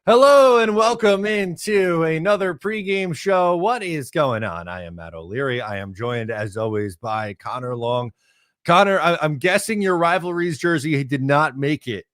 Hello and welcome into another pregame show. What is going on? I am Matt O'Leary. I am joined, as always, by Connor Long. Connor, I'm guessing your rivalries jersey did not make it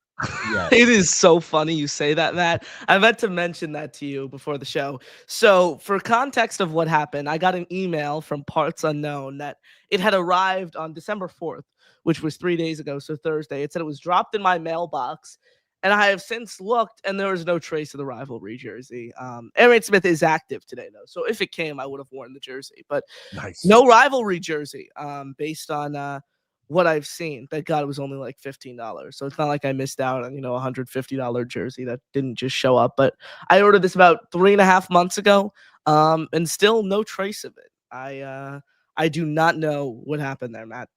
yet. It is so funny you say that, Matt. I meant to mention that to you before the show. So, for context of what happened, I got an email from Parts Unknown that it had arrived on December 4th, which was 3 days ago, so Thursday. It said it was dropped in my mailbox, and I have since looked, and there was no trace of the rivalry jersey. Aaron Smith is active today, though, so if it came, I would have worn the jersey, but Nice. no rivalry jersey based on what I've seen. Thank God it was only like $15. So it's not like I missed out on, a $150 jersey that didn't just show up. But I ordered this about 3.5 months ago, and still no trace of it. I do not know what happened there, Matt.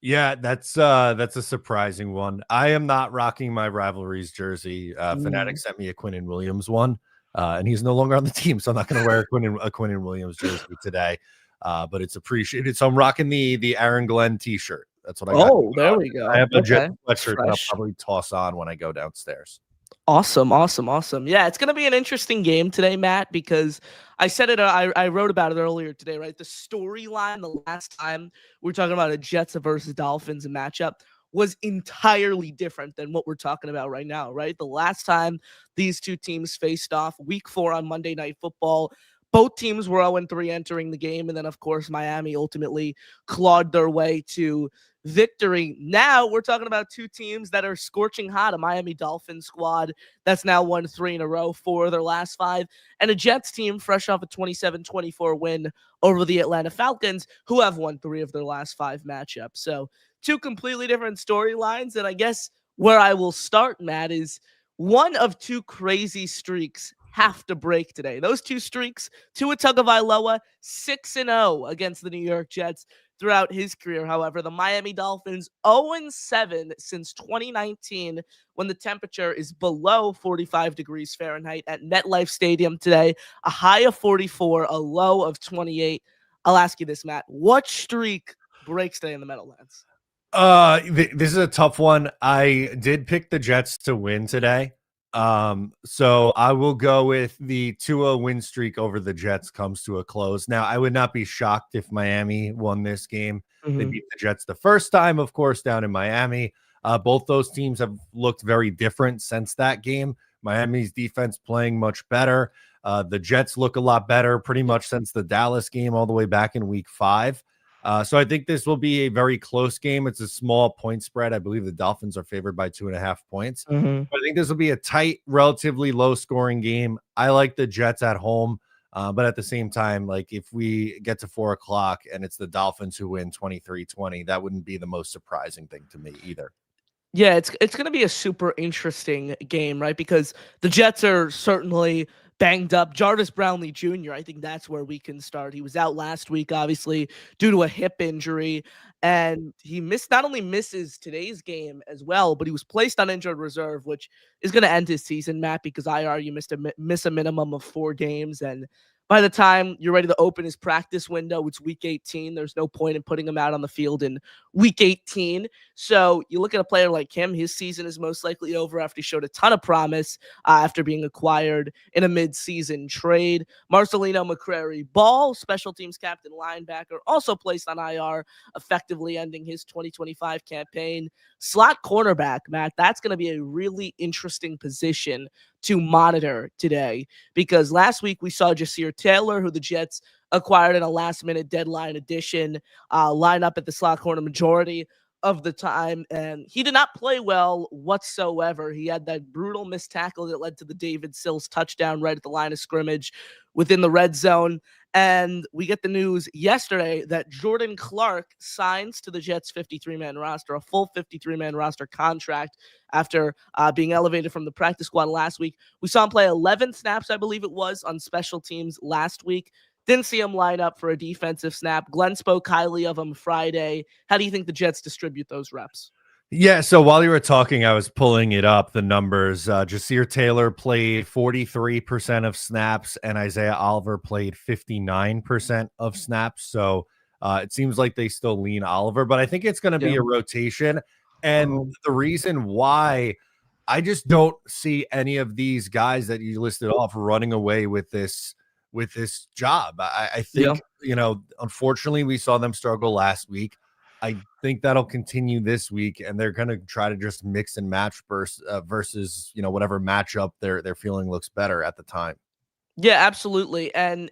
Yeah, that's a surprising one. I am not rocking my rivalries jersey. Fanatic sent me a Quinnen Williams one, and he's no longer on the team, so I'm not going to wear a Quinnen Williams jersey today. But it's appreciated. So I'm rocking the Aaron Glenn t-shirt. That's what I got. Oh, there we go. I have a Okay. Jet sweatshirt that I'll Fresh. probably toss on when I go downstairs. Awesome. Yeah, it's going to be an interesting game today, Matt, because I said it, I wrote about it earlier today, right? The storyline the last time we were talking about a Jets versus Dolphins matchup was entirely different than what we're talking about right now, right? The last time these two teams faced off, week 4 on Monday Night Football, both teams were 0-3 entering the game. And then, of course, Miami ultimately clawed their way to victory. Now we're talking about two teams that are scorching hot, a Miami Dolphins squad that's now won 3 in a row, 4 of their last 5, and a Jets team fresh off a 27-24 win over the Atlanta Falcons, who have won 3 of their last 5 matchups. So two completely different storylines. And I guess where I will start, Matt, is one of two crazy streaks have to break today. Those two streaks, Tua Tagovailoa 6-0 against the New York Jets throughout his career. However, the Miami Dolphins 0-7 since 2019 when the temperature is below 45 degrees Fahrenheit at MetLife Stadium today, a high of 44, a low of 28. I'll ask you this, Matt. What streak breaks today in the Meadowlands? This is a tough one. I did pick the Jets to win today. So I will go with the 2-0 win streak over the Jets comes to a close. Now, I would not be shocked if Miami won this game. They beat the Jets the first time, of course, down in Miami. Both those teams have looked very different since that game. Miami's defense playing much better. The Jets look a lot better pretty much since the Dallas game all the way back in week 5. So I think this will be a very close game. It's a small point spread. I believe the Dolphins are favored by 2.5 points. But I think this will be a tight, relatively low scoring game. I like the Jets at home. But at the same time, like if we get to 4 o'clock and it's the Dolphins who win 23-20, that wouldn't be the most surprising thing to me either. Yeah, it's going to be a super interesting game, right? Because the Jets are certainly banged up. Jarvis Brownlee Jr., I think that's where we can start. He was out last week, obviously, due to a hip injury, and he not only misses today's game as well, but he was placed on injured reserve, which is going to end his season, Matt, because IR, you miss a minimum of 4 games, and by the time you're ready to open his practice window, it's week 18. There's no point in putting him out on the field in week 18. So you look at a player like him, his season is most likely over after he showed a ton of promise after being acquired in a mid-season trade. Marcelino McCrary-Ball, special teams captain linebacker, also placed on IR, effectively ending his 2025 campaign. Slot cornerback, Matt, that's going to be a really interesting position to monitor today, because last week we saw Jasir Taylor, who the Jets acquired in a last-minute deadline addition, line up at the slot corner majority of the time, and he did not play well whatsoever. He had that brutal missed tackle that led to the David Sills touchdown right at the line of scrimmage within the red zone. And we get the news yesterday that Jordan Clark signs to the Jets 53-man roster, a full 53-man roster contract after being elevated from the practice squad last week. We saw him play 11 snaps, I believe it was, on special teams last week. Didn't see him line up for a defensive snap. Glenn spoke highly of him Friday. How do you think the Jets distribute those reps? Yeah, so while you were talking, I was pulling it up, the numbers. Jasir Taylor played 43% of snaps, and Isaiah Oliver played 59% of snaps. So it seems like they still lean Oliver, but I think it's going to be a rotation. And the reason why I just don't see any of these guys that you listed off running away with this job. I Yeah. think, unfortunately, we saw them struggle last week. I think that'll continue this week, and they're going to try to just mix and match versus whatever matchup they're feeling looks better at the time. Yeah, absolutely. And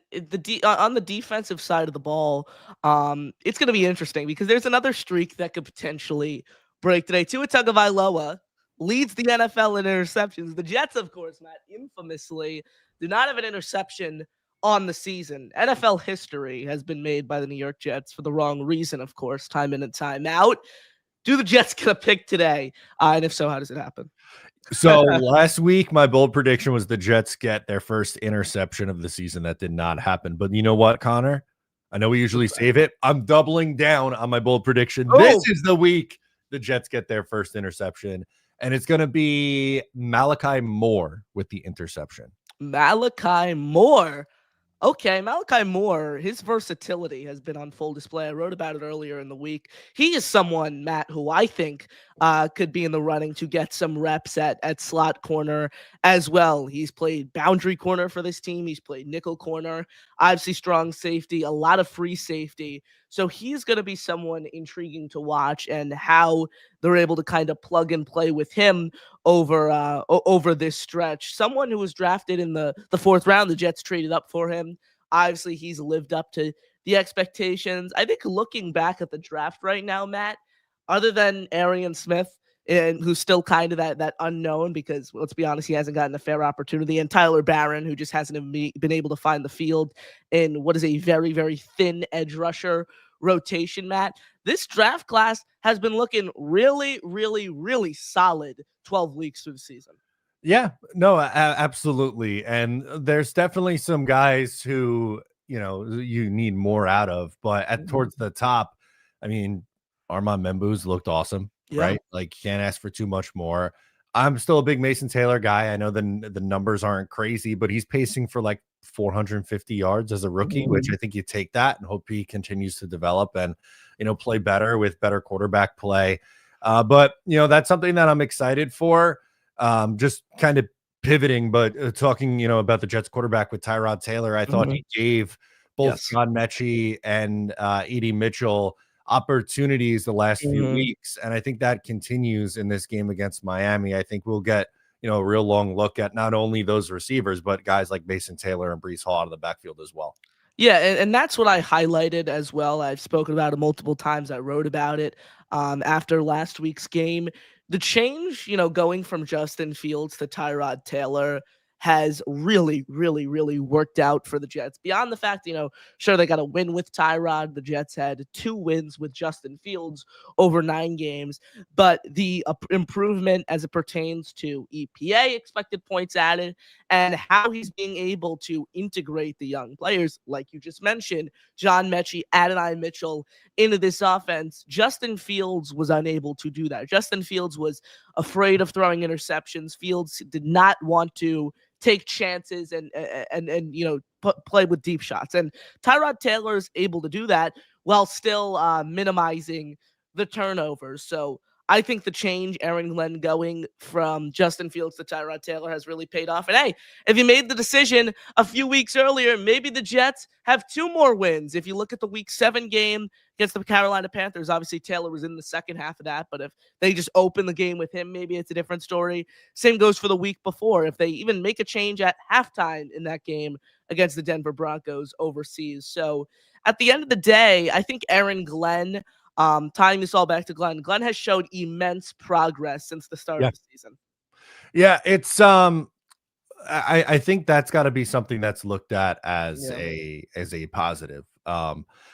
on the defensive side of the ball, it's going to be interesting because there's another streak that could potentially break today. Tua Tagovailoa leads the NFL in interceptions. The Jets, of course, Matt, infamously do not have an interception on the season. NFL history has been made by the New York Jets for the wrong reason, of course, time in and time out. Do the Jets get a pick today? And if so, how does it happen? So last week, my bold prediction was the Jets get their first interception of the season. That did not happen. But you know what, Connor? I know we usually save it. I'm doubling down on my bold prediction. This is the week the Jets get their first interception, and it's going to be Malachi Moore with the interception. Malachi Moore. Okay, Malachi Moore, his versatility has been on full display. I wrote about it earlier in the week. He is someone, Matt, who I think could be in the running to get some reps at slot corner as well. He's played boundary corner for this team. He's played nickel corner, obviously strong safety, a lot of free safety. So he's going to be someone intriguing to watch, and how they're able to kind of plug and play with him over this stretch. Someone who was drafted in the fourth round, the Jets traded up for him. Obviously, he's lived up to the expectations. I think looking back at the draft right now, Matt, other than Arian Smith, and who's still kind of that unknown, because let's be honest, he hasn't gotten a fair opportunity, and Tyler Barron, who just hasn't been able to find the field in what is a very, very thin edge rusher rotation, Matt. This draft class has been looking really, really, really solid 12 weeks through the season. Yeah, no, absolutely. And there's definitely some guys who, you need more out of, but towards the top, I mean, Armand Membu's looked awesome, Yeah. right? Like, can't ask for too much more. I'm still a big Mason Taylor guy. I know the numbers aren't crazy, but he's pacing for like 450 yards as a rookie, which I think you take that and hope he continues to develop and, play better with better quarterback play. But that's something that I'm excited for. Just kind of pivoting, but talking, about the Jets quarterback with Tyrod Taylor, I thought he gave both John Mechie and Edie Mitchell opportunities the last few weeks, and I think that continues in this game against Miami. I think we'll get a real long look at not only those receivers, but guys like Mason Taylor and Breece Hall out of the backfield as well. Yeah, and that's what I highlighted as well. I've spoken about it multiple times. I wrote about it after last week's game. The change, going from Justin Fields to Tyrod Taylor has really, really, really worked out for the Jets. Beyond the fact, sure, they got a win with Tyrod. The Jets had 2 wins with Justin Fields over 9 games. But the improvement as it pertains to EPA, expected points added, and how he's being able to integrate the young players, like you just mentioned, John Mechie, Adonai Mitchell, into this offense. Justin Fields was unable to do that. Justin Fields was afraid of throwing interceptions. Fields did not want to take chances and play with deep shots. And Tyrod Taylor is able to do that while still minimizing the turnovers. So I think the change, Aaron Glenn going from Justin Fields to Tyrod Taylor, has really paid off. And hey, if you made the decision a few weeks earlier, maybe the Jets have 2 more wins. If you look at the Week 7 game against the Carolina Panthers, obviously Taylor was in the second half of that, but if they just open the game with him, maybe it's a different story. Same goes for the week before. If they even make a change at halftime in that game against the Denver Broncos overseas. So at the end of the day, I think Aaron Glenn, tying this all back to Glenn, Glenn has showed immense progress since the start of the season. Yeah, it's I think that's got to be something that's looked at as a positive.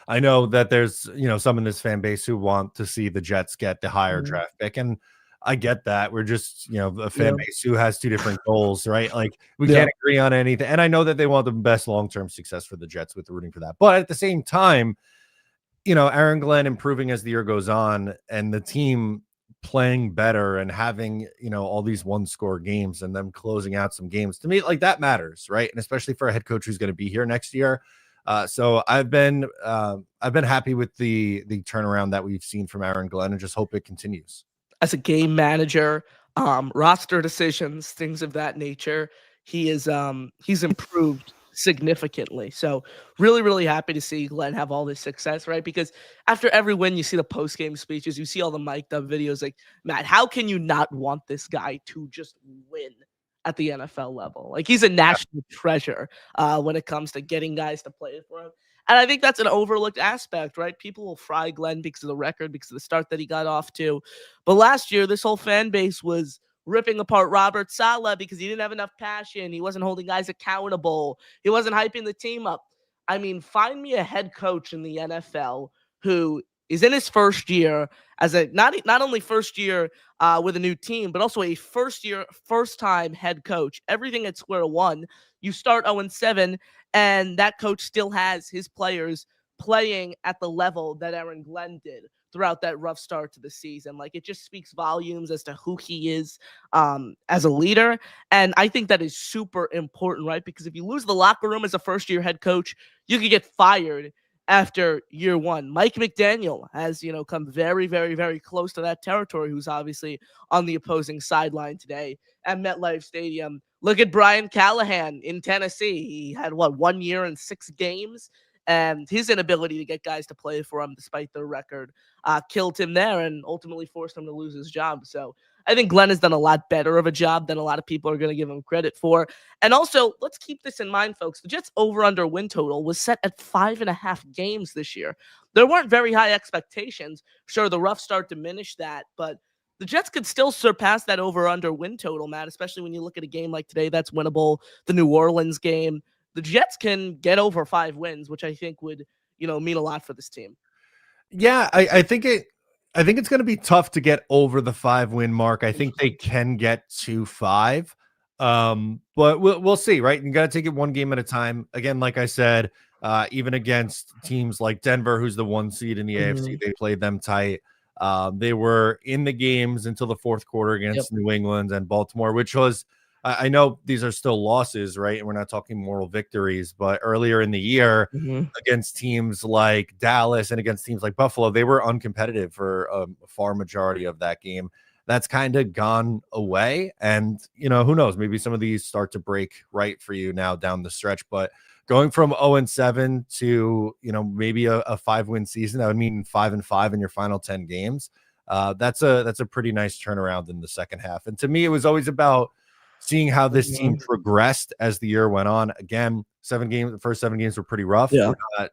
I know that there's some in this fan base who want to see the Jets get the higher draft pick, and I get that. We're just a fan base who has 2 different goals, right? Like we can't agree on anything, and I know that they want the best long-term success for the Jets with rooting for that, but at the same time, Aaron Glenn improving as the year goes on, and the team playing better and having, all these 1-score games and them closing out some games, to me, like, that matters, right? And especially for a head coach who's going to be here next year. So I've been happy with the turnaround that we've seen from Aaron Glenn, and just hope it continues. As a game manager, roster decisions, things of that nature. He's improved significantly. So really, really happy to see Glenn have all this success, right? Because after every win, you see the post game speeches, you see all the mic'd up videos. Like, Matt, how can you not want this guy to just win at the NFL level? Like, he's a national treasure when it comes to getting guys to play for him. And I think that's an overlooked aspect, right? People will fry Glenn because of the record, because of the start that he got off to. But last year, this whole fan base was ripping apart Robert Saleh because he didn't have enough passion. He wasn't holding guys accountable. He wasn't hyping the team up. I mean, find me a head coach in the NFL who is in his first year as a not only first year with a new team, but also a first time head coach. Everything at square one. You start 0-7, and that coach still has his players playing at the level that Aaron Glenn did throughout that rough start to the season. Like, it just speaks volumes as to who he is as a leader. And I think that is super important, right? Because if you lose the locker room as a first year head coach, you could get fired after year one. Mike McDaniel has, come very, very, very close to that territory, who's obviously on the opposing sideline today at MetLife Stadium. Look at Brian Callahan in Tennessee. He had 1 year and 6 games, and his inability to get guys to play for him despite their record killed him there and ultimately forced him to lose his job. So I think Glenn has done a lot better of a job than a lot of people are going to give him credit for. And also, let's keep this in mind, folks. The Jets' over-under win total was set at 5.5 games this year. There weren't very high expectations. Sure, the rough start diminished that, but the Jets could still surpass that over-under win total, Matt, especially when you look at a game like today that's winnable, the New Orleans game. The Jets can get over 5 wins, which I think would, mean a lot for this team. Yeah, I think it's going to be tough to get over the 5-win mark. I think they can get to 5, but we'll see. Right, you got to take it one game at a time. Again, like I said, even against teams like Denver, who's the 1 seed in the AFC, they played them tight. They were in the games until the fourth quarter against New England and Baltimore, which was. I know these are still losses, right? And we're not talking moral victories, but earlier in the year against teams like Dallas and against teams like Buffalo, they were uncompetitive for a far majority of that game. That's kind of gone away. And, who knows, maybe some of these start to break right for you now down the stretch. But going from 0-7 to, maybe a 5-win season, that would mean 5-5 in your final 10 games. That's a pretty nice turnaround in the second half. And to me, it was always about seeing how this team progressed as the year went on. Again, the first 7 games were pretty rough. Yeah. We're not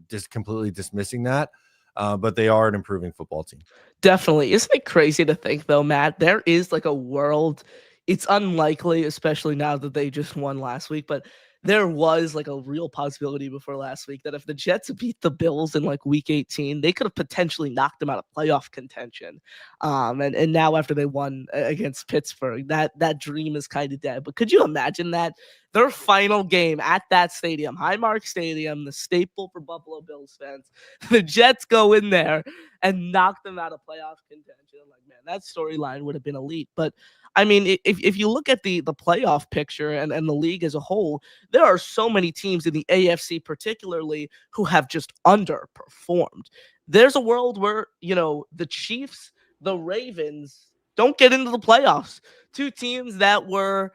just completely dismissing that, but they are an improving football team. Definitely. Isn't it crazy to think, though, Matt, there is like a world, it's unlikely, especially now that they just won last week, but there was like a real possibility before last week that if the Jets beat the Bills in like week 18, they could have potentially knocked them out of playoff contention. And now after they won against Pittsburgh, that dream is kind of dead. But could you imagine that? Their final game at that stadium, Highmark Stadium, the staple for Buffalo Bills fans, the Jets go in there and knock them out of playoff contention. I'm like, man, that storyline would have been elite. But I mean, if you look at the playoff picture and the league as a whole, there are so many teams in the AFC particularly who have just underperformed. There's a world where, the Chiefs, the Ravens don't get into the playoffs. 2 teams that were,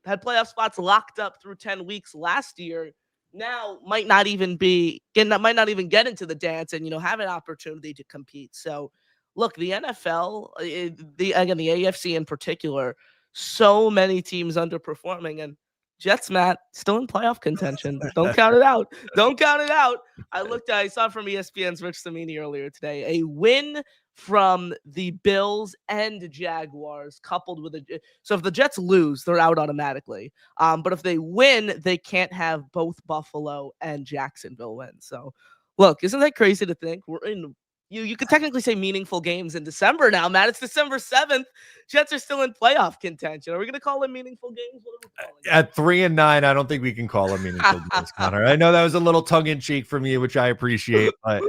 had playoff spots locked up through 10 weeks last year now might not even get into the dance and, have an opportunity to compete. So look, the NFL, the AFC in particular, so many teams underperforming, and Jets, Matt, still in playoff contention. Don't count it out. Don't count it out. I saw from ESPN's Rich Samini earlier today, a win from the Bills and Jaguars coupled with so if the Jets lose, they're out automatically. But if they win, they can't have both Buffalo and Jacksonville win. So look, isn't that crazy to think? We're in you could technically say meaningful games in December now, Matt. It's December 7th. Jets are still in playoff contention. Are we going to call them meaningful games? What are we calling them? At 3-9, I don't think we can call them meaningful games, Connor. I know that was a little tongue-in-cheek from you, which I appreciate. But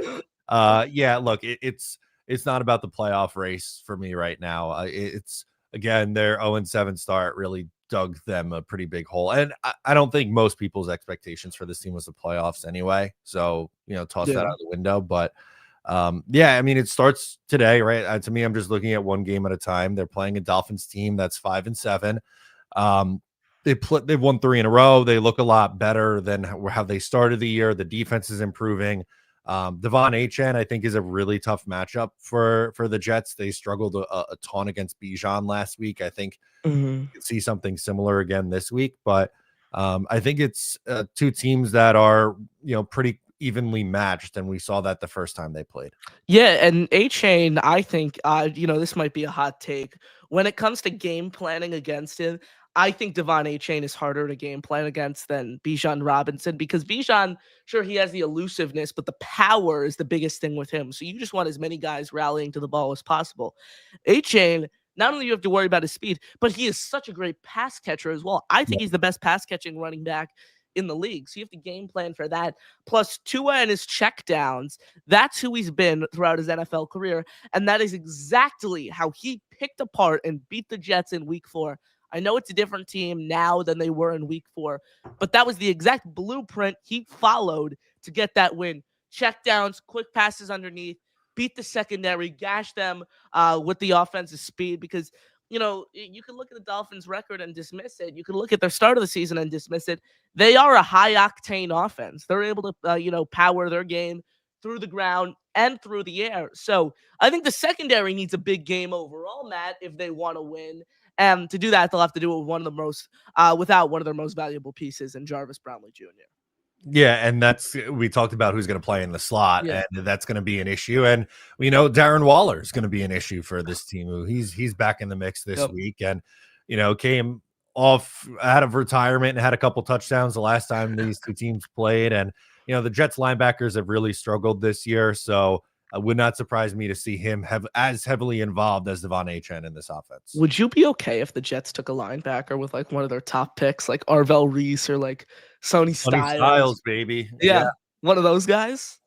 yeah, look, it's not about the playoff race for me right now. It's, again, their 0-7 start really dug them a pretty big hole. And I don't think most people's expectations for this team was the playoffs anyway. So, toss that out the window. But Yeah, I mean, it starts today, right? To me, I'm just looking at one game at a time. They're playing a Dolphins team that's 5-7. Um, they've won 3 in a row. They look a lot better than how they started the year. The defense is improving. Devon Achane, I think, is a really tough matchup for the Jets. They struggled a ton against Bijan last week. I think Mhm. you could see something similar again this week, but I think it's two teams that are pretty evenly matched, and we saw that the first time they played. Yeah, and A Chain, I think, this might be a hot take. When it comes to game planning against him, I think Devon A Chain is harder to game plan against than Bijan Robinson because Bijan, sure, he has the elusiveness, but the power is the biggest thing with him. So you just want as many guys rallying to the ball as possible. A Chain, not only you have to worry about his speed, but he is such a great pass catcher as well. I Yeah. think he's the best pass catching running back in the league. So you have to game plan for that. Plus Tua and his check downs. That's who he's been throughout his NFL career. And that is exactly how he picked apart and beat the Jets in week 4. I know it's a different team now than they were in week 4, but that was the exact blueprint he followed to get that win. Check downs, quick passes underneath, beat the secondary, gash them with the offensive speed because you can look at the Dolphins' record and dismiss it. You can look at their start of the season and dismiss it. They are a high octane offense. They're able to, power their game through the ground and through the air. So I think the secondary needs a big game overall, Matt, if they want to win. And to do that, they'll have to do it with without one of their most valuable pieces in Jarvis Brownlee Jr. Yeah, and we talked about who's going to play in the slot, Yeah. and that's going to be an issue. And we know Darren Waller is going to be an issue for this team. He's back in the mix this Yep. week, and came off out of retirement and had a couple touchdowns the last time these two teams played. And the Jets linebackers have really struggled this year, so it would not surprise me to see him have as heavily involved as Devon Achane in this offense. Would you be okay if the Jets took a linebacker with like one of their top picks, like Arvell Reese or like Sony Funny Styles? Styles, baby. Yeah. Yeah, one of those guys.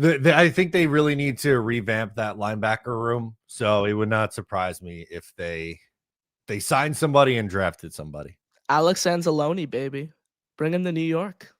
I think they really need to revamp that linebacker room. So it would not surprise me if they signed somebody and drafted somebody. Alex Anzalone, baby. Bring him to New York.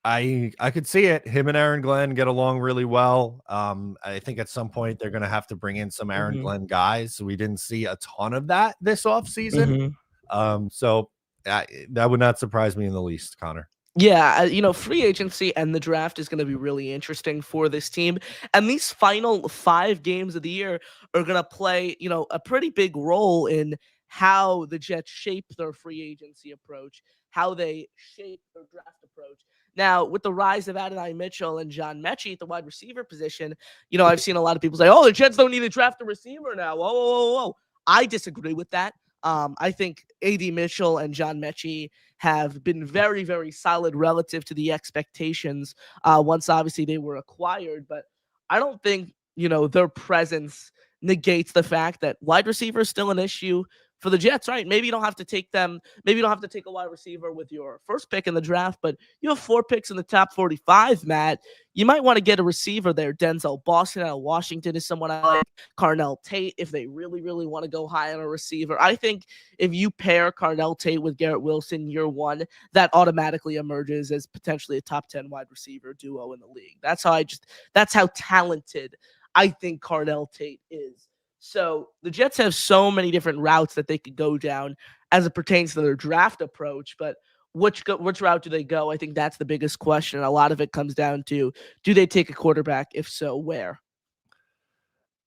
I could see it. Him and Aaron Glenn get along really well. I think at some point they're going to have to bring in some Aaron Mhm. Glenn guys. We didn't see a ton of that this offseason. Mhm. So that would not surprise me in the least, Connor. Yeah, free agency and the draft is going to be really interesting for this team. And these final 5 games of the year are going to play, a pretty big role in how the Jets shape their free agency approach, how they shape their draft approach. Now, with the rise of Adonai Mitchell and John Mechie at the wide receiver position, I've seen a lot of people say, oh, the Jets don't need to draft a receiver now. Whoa, whoa, whoa, whoa. I disagree with that. I think A.D. Mitchell and John Mechie have been very, very solid relative to the expectations once obviously they were acquired. But I don't think, their presence negates the fact that wide receiver is still an issue for the Jets, right? Maybe you don't have to take a wide receiver with your first pick in the draft, but you have 4 picks in the top 45, Matt. You might want to get a receiver there. Denzel Boston out of Washington is someone I like. Carnell Tate, if they really, really want to go high on a receiver. I think if you pair Carnell Tate with Garrett Wilson year 1, that automatically emerges as potentially a top 10 wide receiver duo in the league. That's how talented I think Carnell Tate is. So the Jets have so many different routes that they could go down as it pertains to their draft approach, but which route do they go? I think that's the biggest question. A lot of it comes down to, do they take a quarterback? If so, where?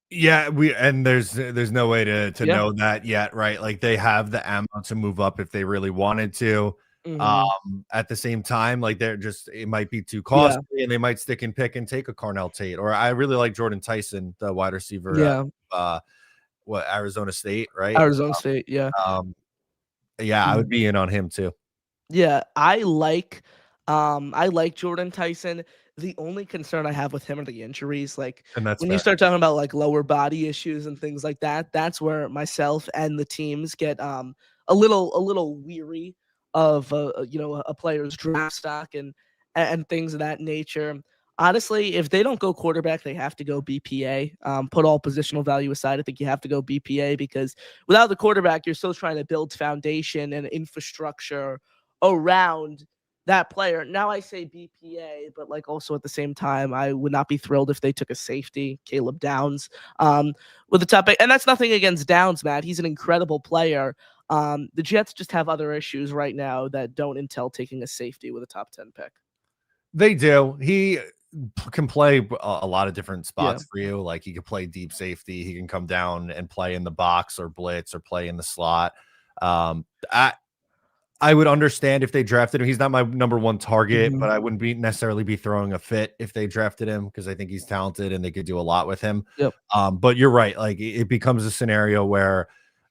Yeah, there's no way to Yeah. know that yet, right? Like they have the ammo to move up if they really wanted to. Mhm. At the same time, like it might be too Yeah. costly, and they might stick and pick and take a Carnell Tate. Or I really like Jordan Tyson, the wide receiver at Yeah. Arizona State, right? Arizona State. Yeah. Um, yeah, I would Mhm. be in on him too. Yeah, I like Jordan Tyson. The only concern I have with him are the injuries. Like And that's when you fair. start talking about like lower body issues and things like that, that's where myself and the teams get a little weary of a player's draft stock and things of that nature. Honestly, if they don't go quarterback, they have to go BPA. Put all positional value aside, I think you have to go BPA because without the quarterback, you're still trying to build foundation and infrastructure around that player. Now I say BPA, but like also at the same time, I would not be thrilled if they took a safety, Caleb Downs, with the top pick. And that's nothing against Downs, Matt. He's an incredible player. The Jets just have other issues right now that don't entail taking a safety with a top 10 pick. They do. He can play a lot of different Yeah. spots for you. Like he can play deep safety. He can come down and play in the box or blitz or play in the slot. Um, I would understand if they drafted him. He's not my number one target, but I wouldn't be necessarily be throwing a fit if they drafted him because I think he's talented and they could do a lot with him. Yep. But you're right. Like it becomes a scenario where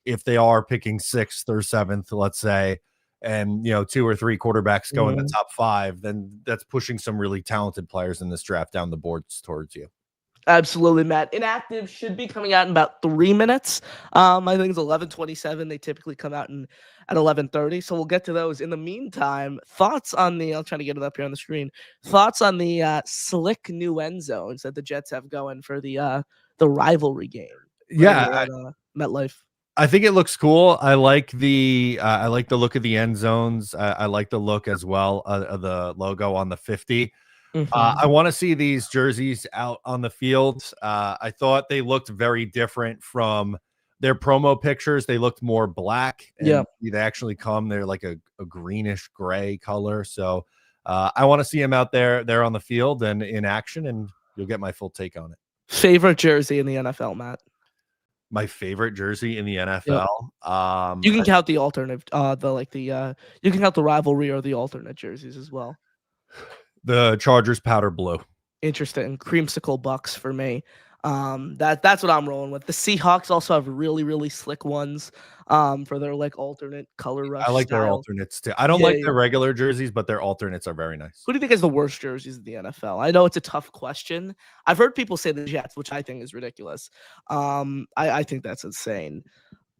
if they are picking 6th or 7th, let's say, and 2 or 3 quarterbacks go in the top 5, then that's pushing some really talented players in this draft down the boards towards you. Absolutely, Matt. Inactive should be coming out in about 3 minutes. I think it's 11:27. They typically come out at 11:30. So we'll get to those. In the meantime, thoughts on the? I'll try to get it up here on the screen. Thoughts on the slick new end zones that the Jets have going for the rivalry game. Yeah, at MetLife. I think it looks cool. I like the look of the end zones. I like the look as well of the logo on the 50. I want to see these jerseys out on the field. I thought they looked very different from their promo pictures. They looked more black. And they actually they're like a greenish gray color. So I want to see them out there on the field and in action, and you'll get my full take on it. Favorite jersey in the NFL, Matt? My favorite jersey in the NFL. You can count the alternate, you can count the rivalry or the alternate jerseys as well. The Chargers powder blue. Interesting. Creamsicle Bucks for me. That's what I'm rolling with. The Seahawks also have really, really slick ones for their like alternate color rush. I like style. their alternates too. I don't like their regular jerseys, but their alternates are very nice. Who do you think has the worst jerseys in the NFL? I know it's a tough question. I've heard people say the Jets, which I think is ridiculous. I think that's insane.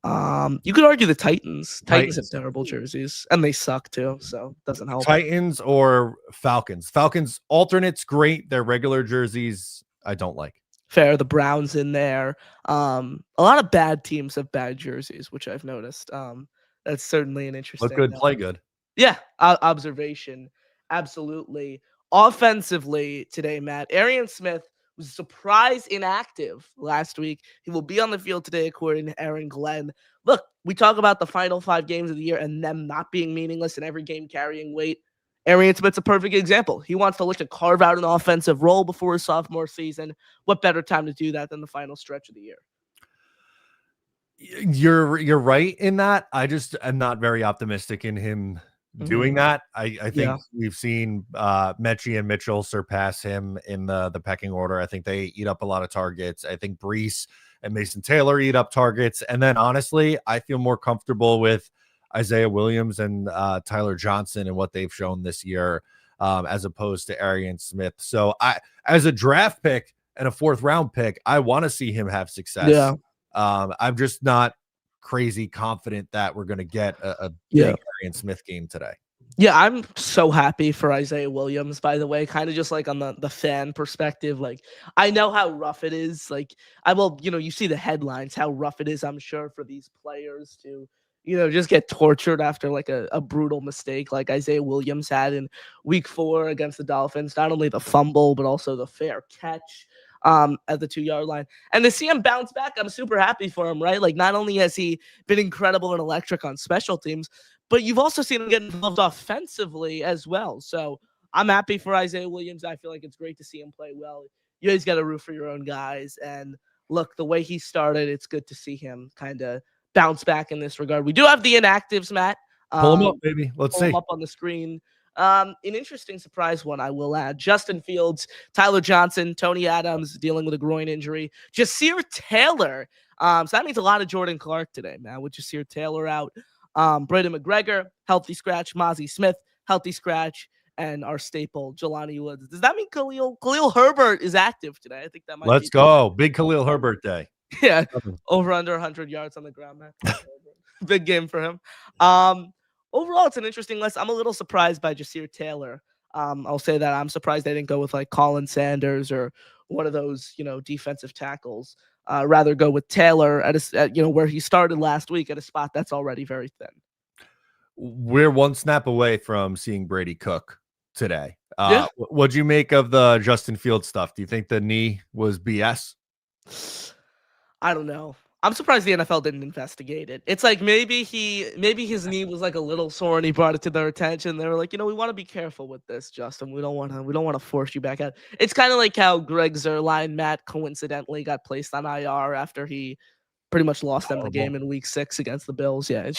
You could argue the Titans. Titans have terrible jerseys, and they suck too, so it doesn't help. Titans or Falcons. Falcons alternates great. Their regular jerseys I don't like. Fair. The Browns in there. A lot of bad teams have bad jerseys, which I've noticed. That's certainly an interesting. Look good, play good. Yeah, observation. Absolutely. Offensively today, Matt, Arian Smith was surprise inactive last week. He will be on the field today, according to Aaron Glenn. Look, we talk about the final 5 games of the year and them not being meaningless and every game carrying weight. Arian Smith's a perfect example. He wants to look to carve out an offensive role before his sophomore season. What better time to do that than the final stretch of the year? You're right in that. I just am not very optimistic in him doing that. I think we've seen Mechie and Mitchell surpass him in the pecking order. I think they eat up a lot of targets. I think Brees and Mason Taylor eat up targets. And then honestly, I feel more comfortable with Isaiah Williams and Tyler Johnson and what they've shown this year as opposed to Arian Smith. So as a draft pick and a 4th round pick, I want to see him have success. Yeah. I'm just not crazy confident that we're going to get a big Arian Smith game today. Yeah, I'm so happy for Isaiah Williams, by the way, kind of just like on the fan perspective. Like, I know how rough it is. Like, you see the headlines, how rough it is, I'm sure, for these players to, just get tortured after like a brutal mistake like Isaiah Williams had in week 4 against the Dolphins. Not only the fumble, but also the fair catch at the 2-yard line. And to see him bounce back, I'm super happy for him, right? Like, not only has he been incredible and electric on special teams, but you've also seen him get involved offensively as well. So I'm happy for Isaiah Williams. I feel like it's great to see him play well. You always got to root for your own guys. And look, the way he started, it's good to see him kind of bounce back in this regard. We do have the inactives, Matt. Pull them up, baby. Let's see. Pull them up on the screen. An interesting surprise one, I will add. Justin Fields, Tyler Johnson, Tony Adams dealing with a groin injury. Jasir Taylor. So that means a lot of Jordan Clark today, man, with Jasir Taylor out. Braden McGregor, healthy scratch. Mozzie Smith, healthy scratch. And our staple, Jelani Woods. Does that mean Khalil Herbert is active today? I think that might Let's go. Big Khalil Herbert day. Yeah. Over under 100 yards on the ground, man. Big game for him. Overall, it's an interesting list. I'm a little surprised by Jasir Taylor. I'll say that I'm surprised they didn't go with like Colin Sanders or one of those, defensive tackles. Rather go with Taylor at where he started last week at a spot that's already very thin. we're one snap away from seeing Brady cook today. Yeah. What'd you make of the Justin Fields stuff? Do you think the knee was BS? I don't know. I'm surprised the NFL didn't investigate it. It's like maybe his knee was like a little sore and he brought it to their attention. They were like, we want to be careful with this, Justin. We don't want to force you back out. It's kind of like how Greg Zuerlein, Matt, coincidentally got placed on IR after he pretty much lost them the game in week 6 against the Bills. Yeah,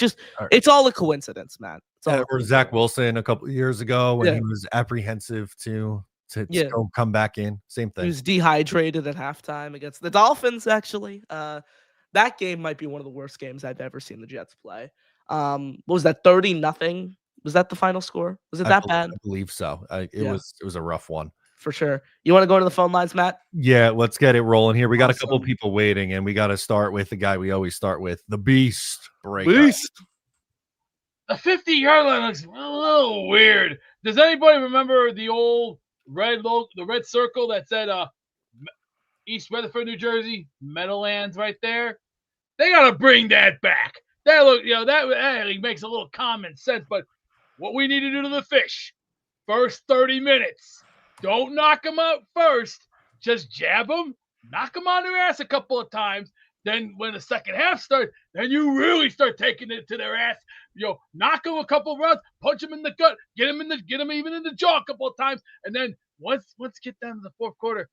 it's all a coincidence, Matt. It's all or Zach Wilson a couple of years ago when he was apprehensive to go come back in. Same thing. He was dehydrated at halftime against the Dolphins, actually. That game might be one of the worst games I've ever seen the Jets play. What was that, 30-0? Was that the final score? Was it that bad? I believe so. It was a rough one. For sure. You want to go to the phone lines, Matt? Yeah, let's get it rolling here. We got a couple people waiting, and we got to start with the guy we always start with, the Beast. Beast. The 50-yard line looks a little weird. Does anybody remember the old red circle that said East Rutherford, New Jersey, Meadowlands right there? They gotta bring that back. That makes a little common sense. But what we need to do to the fish, first 30 minutes, don't knock them out first. Just jab them, knock them on their ass a couple of times. Then when the second half starts, then you really start taking it to their ass. Knock them a couple of rounds, punch them in the gut, get them even in the jaw a couple of times, and then once get down to the fourth quarter,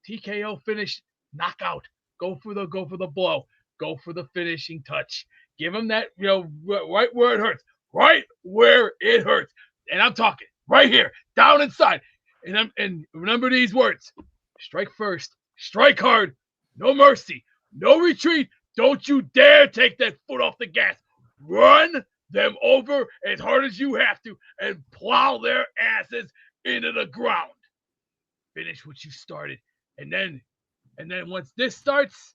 TKO finish, knockout. Go for the blow. Go for the finishing touch. Give them that, right where it hurts. Right where it hurts. And I'm talking right here, down inside. And remember these words. Strike first. Strike hard. No mercy. No retreat. Don't you dare take that foot off the gas. Run them over as hard as you have to and plow their asses into the ground. Finish what you started. And then once this starts,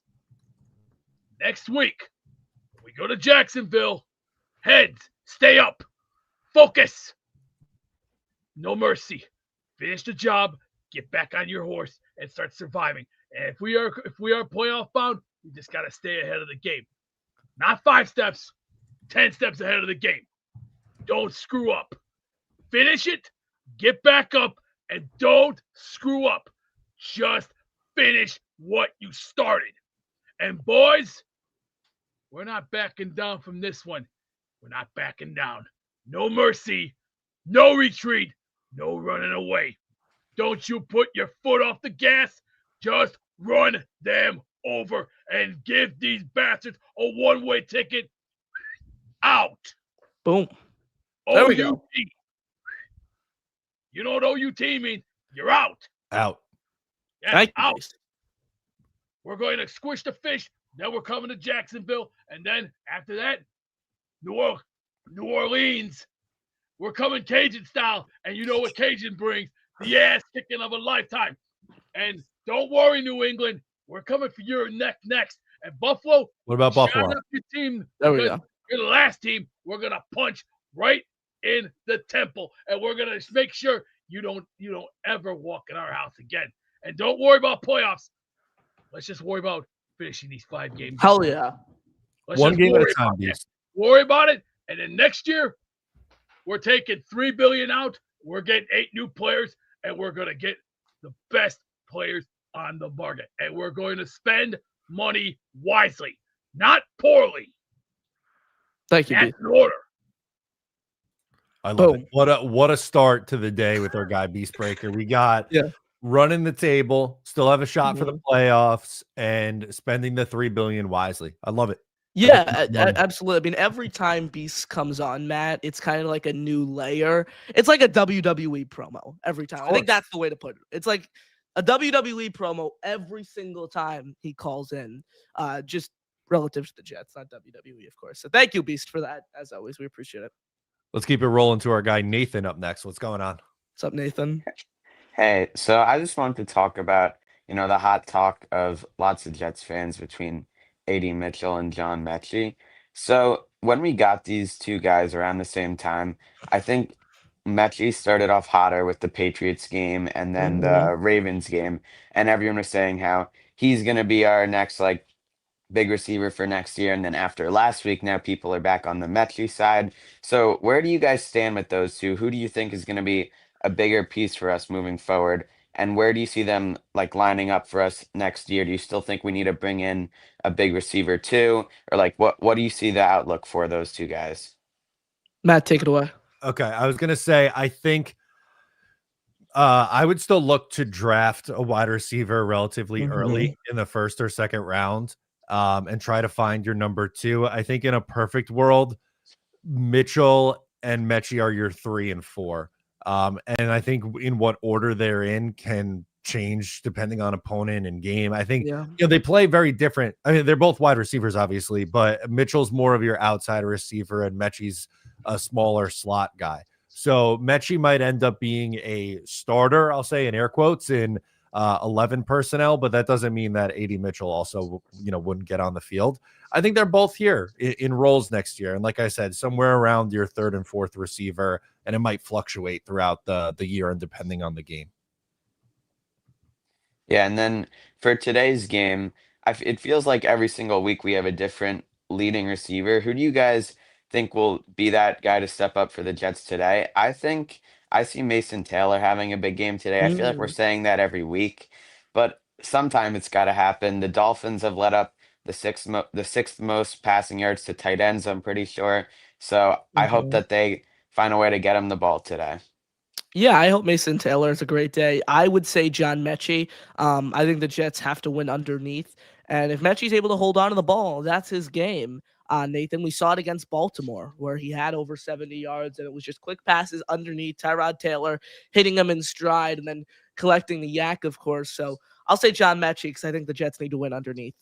next week, we go to Jacksonville. Heads, stay up. Focus. No mercy. Finish the job. Get back on your horse and start surviving. And if we are playoff bound, we just got to stay ahead of the game. Not 5 steps, 10 steps ahead of the game. Don't screw up. Finish it. Get back up and don't screw up. Just finish what you started. And boys, we're not backing down from this one. We're not backing down. No mercy, no retreat, no running away. Don't you put your foot off the gas. Just run them over and give these bastards a one-way ticket out. Boom. There we go. You know what OUT means? You're out. Out. Yeah, out. We're going to squish the fish. Then we're coming to Jacksonville. And then after that, New Orleans. We're coming Cajun style. And you know what Cajun brings? The ass kicking of a lifetime. And don't worry, New England. We're coming for your neck next. And Buffalo. What about Buffalo? Shut up your team. There we go. You're the last team. We're going to punch right in the temple. And we're going to make sure you don't ever walk in our house again. And don't worry about playoffs. Let's just worry about finishing these 5 games. Hell yeah. One game at a time, Beast. Worry about it. And then next year, we're taking $3 billion out. We're getting 8 new players, and we're going to get the best players on the market. And we're going to spend money wisely, not poorly. Thank you. That's in order. I love it. What a start to the day with our guy Beastbreaker. We got running the table, still have a shot for the playoffs, and spending the $3 billion wisely. I love it. Yeah, absolutely. I mean, every time Beast comes on, Matt, it's kind of like a new layer. It's like a WWE promo every time. I think that's the way to put it. It's like a WWE promo every single time he calls in, just relative to the Jets, not WWE, of course. So thank you, Beast, for that. As always, we appreciate it. Let's keep it rolling to our guy Nathan up next. What's going on? What's up, Nathan? Hey, so I just wanted to talk about, the hot talk of lots of Jets fans between A.D. Mitchell and John Mechie. So when we got these two guys around the same time, I think Mechie started off hotter with the Patriots game and then the Ravens game, and everyone was saying how he's going to be our next big receiver for next year. And then after last week, now people are back on the Mechie side. So where do you guys stand with those two? Who do you think is going to be a bigger piece for us moving forward? And where do you see them like lining up for us next year? Do you still think we need to bring in a big receiver too? Or like what do you see the outlook for those two guys? Matt, take it away. Okay, I was gonna say I think I would still look to draft a wide receiver relatively Mhm. early in the first or second round, and try to find your number two. I think in a perfect world, Mitchell and Mechie are your 3 and 4. And I think in what order they're in can change depending on opponent and game. I think Yeah. they play very different. I mean, they're both wide receivers, obviously, but Mitchell's more of your outside receiver and Mechie's a smaller slot guy. So Mechie might end up being a starter, I'll say in air quotes, in 11 personnel, but that doesn't mean that AD Mitchell also, wouldn't get on the field. I think they're both here in roles next year. And like I said, somewhere around your third and fourth receiver, and it might fluctuate throughout the year and depending on the game. Yeah, and then for today's game, it feels like every single week we have a different leading receiver. Who do you guys think will be that guy to step up for the Jets today? I think I see Mason Taylor having a big game today. I feel like we're Mm, saying that every week, but sometime it's got to happen. The Dolphins have let up the sixth most passing yards to tight ends, I'm pretty sure. So I hope mhm. that they find a way to get him the ball today. Yeah, I hope Mason Taylor has a great day. I would say John Mechie. I think the Jets have to win underneath. And if Mechie's able to hold on to the ball, that's his game. Nathan, we saw it against Baltimore where he had over 70 yards and it was just quick passes underneath Tyrod Taylor, hitting him in stride and then collecting the yak, of course. So I'll say John Mechie because I think the Jets need to win underneath.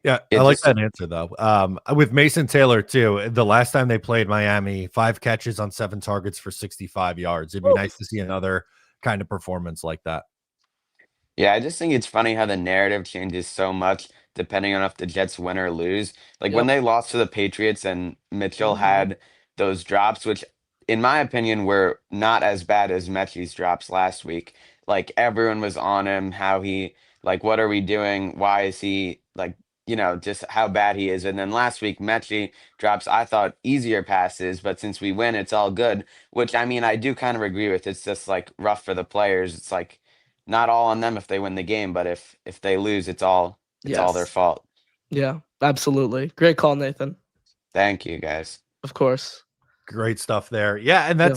Yeah, I It like just that answer though. With Mason Taylor too, the last time they played Miami, 5 catches on 7 targets for 65 yards. It'd be nice to see another kind of performance like that. Yeah, I just think it's funny how the narrative changes so much depending on if the Jets win or lose. Like when Yep. they lost to the Patriots and Mitchell Mhm. had those drops, which in my opinion were not as bad as Mechie's drops last week. Like everyone was on him, how he like what are we doing? Why is he like just how bad he is. And then last week Mechie drops I thought easier passes, but since we win, it's all good. Which I mean I do kind of agree with. It's just like rough for the players. It's like not all on them if they win the game, but if they lose, it's all their Yes. fault. Yeah, absolutely. Great call, Nathan. Thank you, guys. Of course. Great stuff there. Yeah, and Yeah.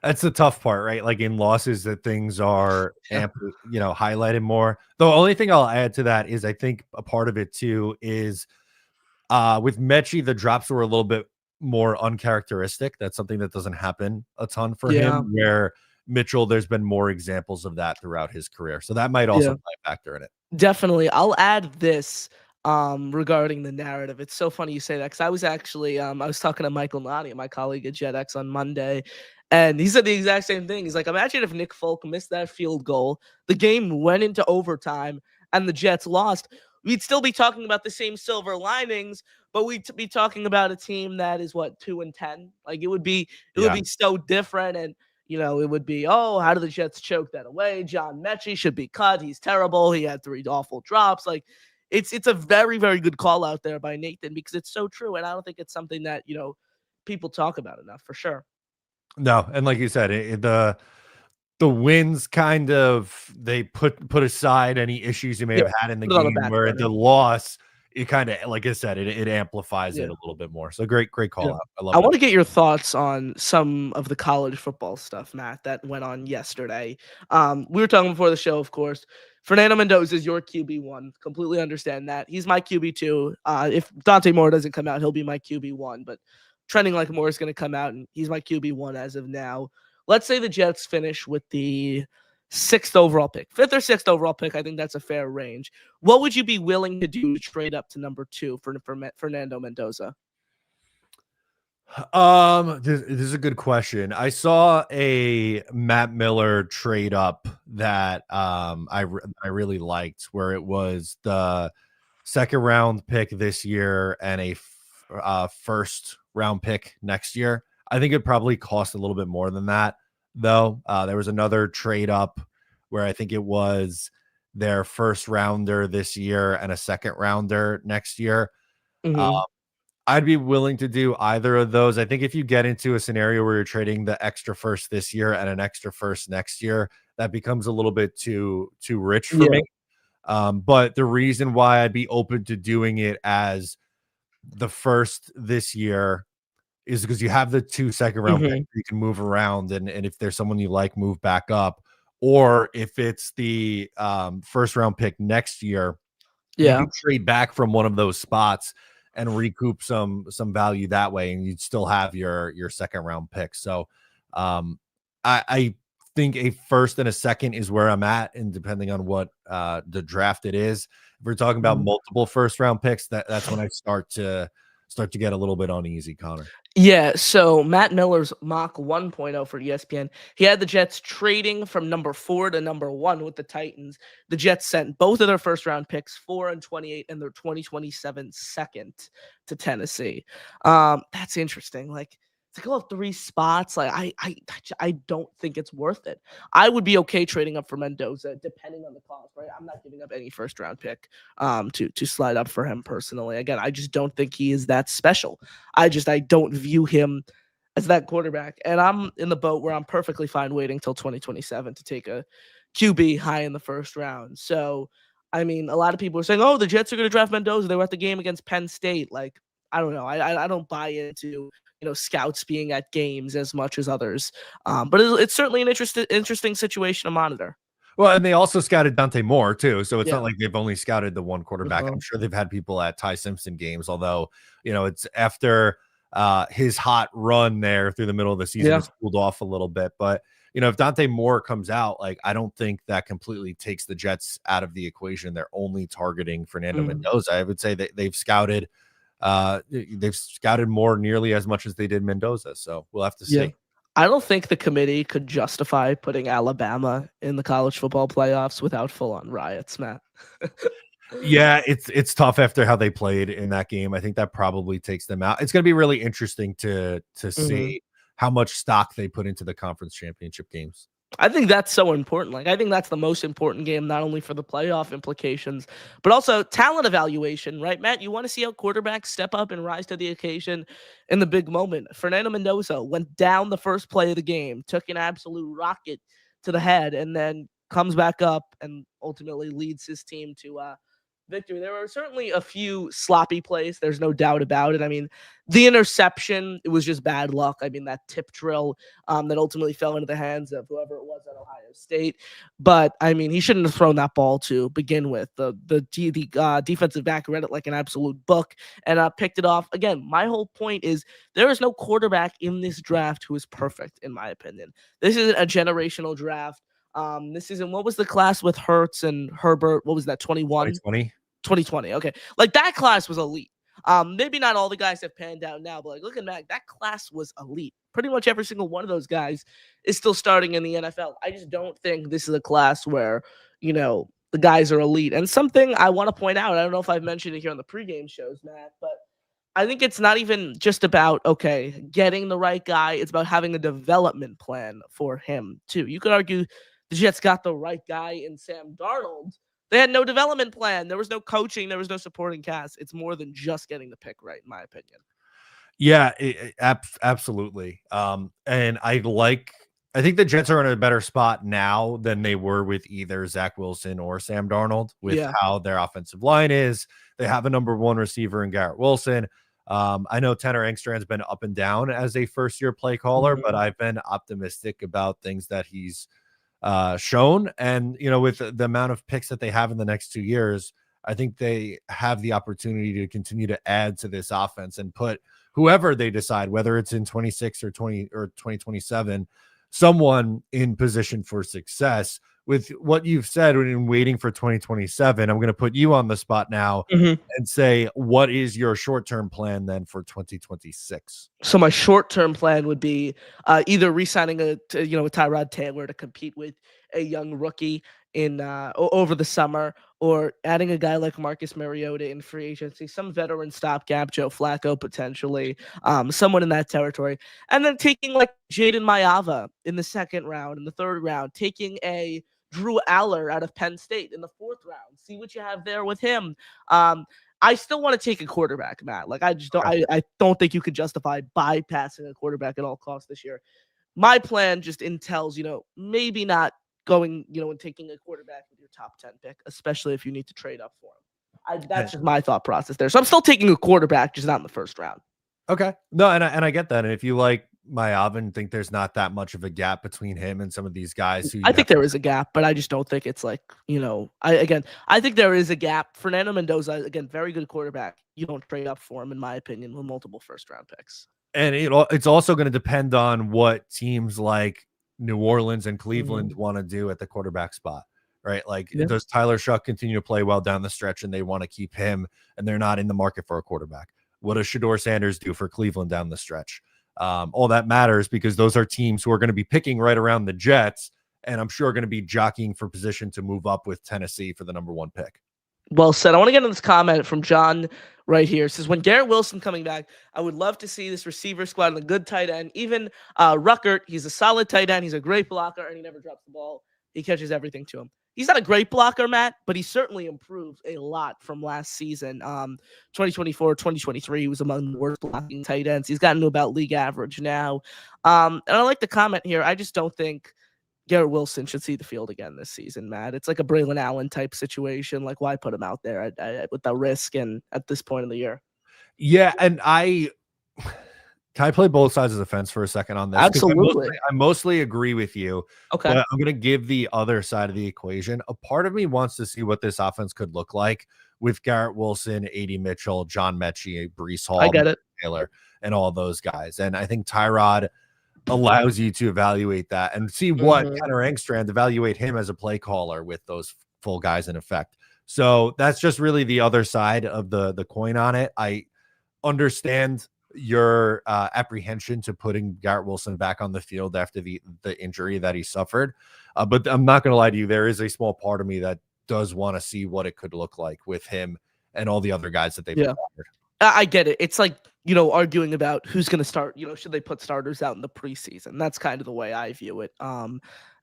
that's the tough part, right? Like in losses that things are Yeah. highlighted more. The only thing I'll add to that is I think a part of it too is with Mechie, the drops were a little bit more uncharacteristic. That's something that doesn't happen a ton for Yeah. him, where Mitchell, there's been more examples of that throughout his career. So that might also Yeah. play a factor in it. Definitely. I'll add this regarding the narrative. It's so funny you say that because I was actually I was talking to Michael Nani, my colleague at JetX on Monday, and he said the exact same thing. He's like, imagine if Nick Folk missed that field goal, the game went into overtime, and the Jets lost. We'd still be talking about the same silver linings, but we'd be talking about a team that is what 2-10. Like it would be Yeah. so different and it would be, oh, how did the Jets choke that away? John Mechie should be cut. He's terrible. He had 3 awful drops. Like, it's a very, very good call out there by Nathan because it's so true. And I don't think it's something that, people talk about enough for sure. No, and like you said, the wins kind of they put aside any issues you may Yeah. have had in the Put it on the game, back where burner. the loss, it kind of, like I said, it amplifies it Yeah. a little bit more. So great Yeah. call out. I I love that. want to get your thoughts on some of the college football stuff, Matt, that went on yesterday. We were talking before the show, of course. Fernando Mendoza is your QB1. Completely understand that. He's my QB2. If Dante Moore doesn't come out, he'll be my QB1. But trending like Moore is going to come out, and he's my QB1 as of now. Let's say the Jets finish with the 6th overall pick, 5th or 6th overall pick. I think that's a fair range. What would you be willing to do to trade up to number 2 for Fernando Mendoza? This is a good question. I saw a Matt Miller trade up that I really liked, where it was the second round pick this year and a first round pick next year. I think it probably cost a little bit more than that, though. There was another trade up where I think it was their first rounder this year and a second rounder next year. Mhm. I'd be willing to do either of those. I think if you get into a scenario where you're trading the extra first this year and an extra first next year, that becomes a little bit too rich for Yeah. me. But the reason why I'd be open to doing it as the first this year is because you have the 2 second round picks Mhm. you can move around, and if there's someone you like, move back up. Or if it's the first round pick next year, you Yeah. can trade back from one of those spots and recoup some value that way, and you'd still have your second round pick. So I think a first and a second is where I'm at, and depending on what the draft it is. If we're talking about Mhm. multiple first round picks, that's when I start to get a little bit uneasy, Connor. Yeah, so Matt Miller's mock 1.0 for ESPN. He had the Jets trading from number 4 to number 1 with the Titans. The Jets sent both of their first round picks, 4 and 28, and their 2027 second to Tennessee. That's interesting. Like to go up 3 spots, like I don't think it's worth it. I would be okay trading up for Mendoza depending on the cost, right? I'm not giving up any first round pick to slide up for him personally. Again, I just don't think he is that special. I don't view him as that quarterback. And I'm in the boat where I'm perfectly fine waiting till 2027 to take a QB high in the first round. So, I mean, a lot of people are saying, "Oh, the Jets are going to draft Mendoza. They were at the game against Penn State." Like, I don't know. I don't buy into scouts being at games as much as others. But it's certainly an interesting situation to monitor. Well, and they also scouted Dante Moore too, so it's not Yeah. like they've only scouted the one quarterback. I'm Uh-huh. sure they've had people at Ty Simpson games, although, it's after his hot run there through the middle of the season Yeah. has cooled off a little bit. But, if Dante Moore comes out, like, I don't think that completely takes the Jets out of the equation. They're only targeting Fernando Mm. Mendoza. I would say that they've scouted more nearly as much as they did Mendoza. So we'll have to Yeah. see. I don't think the committee could justify putting Alabama in the college football playoffs without full-on riots, Matt. Yeah, it's tough after how they played in that game. I think that probably takes them out. It's going to be really interesting to Mhm. see how much stock they put into the conference championship games. I think that's so important. Like, I think that's the most important game, not only for the playoff implications, but also talent evaluation, right? Matt, you want to see how quarterbacks step up and rise to the occasion in the big moment. Fernando Mendoza went down the first play of the game, took an absolute rocket to the head, and then comes back up and ultimately leads his team to victory. There were certainly a few sloppy plays. There's no doubt about it. I mean, the interception, it was just bad luck. I mean, that tip drill that ultimately fell into the hands of whoever it was at Ohio State. But I mean, he shouldn't have thrown that ball to begin with. The defensive back read it like an absolute book and picked it off. Again, my whole point is there is no quarterback in this draft who is perfect, in my opinion. This isn't a generational draft. This isn't what was the class with Hurts and Herbert? What was that? 21? 2020. 2020. Okay. Like that class was elite. Maybe not all the guys have panned out now, but like looking back, that class was elite. Pretty much every single one of those guys is still starting in the NFL. I just don't think this is a class where, the guys are elite. And something I want to point out, I don't know if I've mentioned it here on the pregame shows, Matt, but I think it's not even just about, okay, getting the right guy. It's about having a development plan for him, too. You could argue the Jets got the right guy in Sam Darnold. They had no development plan. There was no coaching. There was no supporting cast. It's more than just getting the pick right, in my opinion. Yeah, absolutely. And I think the Jets are in a better spot now than they were with either Zach Wilson or Sam Darnold with Yeah. how their offensive line is. They have a number one receiver in Garrett Wilson. I know Tanner Engstrand's been up and down as a first-year play caller, but Mhm. I've been optimistic about things that he's shown. And, with the amount of picks that they have in the next 2 years, I think they have the opportunity to continue to add to this offense and put whoever they decide, whether it's in 26 or 2027, someone in position for success. With what you've said when waiting for 2027, I'm going to put you on the spot now Mhm. and say, what is your short-term plan then for 2026? So my short-term plan would be either re-signing a Tyrod Taylor to compete with a young rookie in over the summer, or adding a guy like Marcus Mariota in free agency, some veteran stopgap, Joe Flacco potentially, someone in that territory, and then taking like Jaden Mayava in the second round, in the third round, taking a Drew Aller out of Penn State in the 4th round. See what you have there with him. I still want to take a quarterback, Matt. Like I just don't. I don't think you could justify bypassing a quarterback at all costs this year. My plan just entails, maybe not going, and taking a quarterback with your top 10 pick, especially if you need to trade up for him. That's just my thought process there. So I'm still taking a quarterback, just not in the 1st round. Okay. No, and I get that. And if you like Myavin, think there's not that much of a gap between him and some of these guys who I think there is a gap, but I just don't think it's like, I think there is a gap. Fernando Mendoza, again, very good quarterback. You don't trade up for him, in my opinion, with multiple 1st-round picks. And it's also going to depend on what teams like New Orleans and Cleveland want to do at the quarterback spot, right? Like, does Tyler Shuck continue to play well down the stretch and they want to keep him and they're not in the market for a quarterback? What does Shedeur Sanders do for Cleveland down the stretch? All that matters because those are teams who are going to be picking right around the Jets and I'm sure going to be jockeying for position to move up with Tennessee for the number 1 pick. Well said. I want to get into this comment from John right here. It says, when Garrett Wilson coming back, I would love to see this receiver squad and a good tight end. Even Ruckert, he's a solid tight end. He's a great blocker, and he never drops the ball. He catches everything to him. He's not a great blocker, Matt, but he certainly improved a lot from last season. 2024, 2023, he was among the worst blocking tight ends. He's gotten to about league average now. And I like the comment here. I just don't think Garrett Wilson should see the field again this season, Matt. It's like a Braylon Allen type situation. Like, why put him out there with the risk and at this point in the year? Yeah, and can I play both sides of the fence for a second on this? Absolutely. I mostly agree with you. Okay. But I'm going to give the other side of the equation. A part of me wants to see what this offense could look like with Garrett Wilson, A.D. Mitchell, John Mechie, Breece Hall, I get it. Taylor, and all those guys. And I think Tyrod allows you to evaluate that and see what Tanner Engstrand, evaluate him as a play caller with those full guys in effect. So that's just really the other side of the coin on it. I understand your apprehension to putting Garrett Wilson back on the field after the injury that he suffered. But I'm not going to lie to you. There is a small part of me that does want to see what it could look like with him and all the other guys that they've acquired. I get it. It's like, arguing about who's going to start, should they put starters out in the preseason? That's kind of the way I view it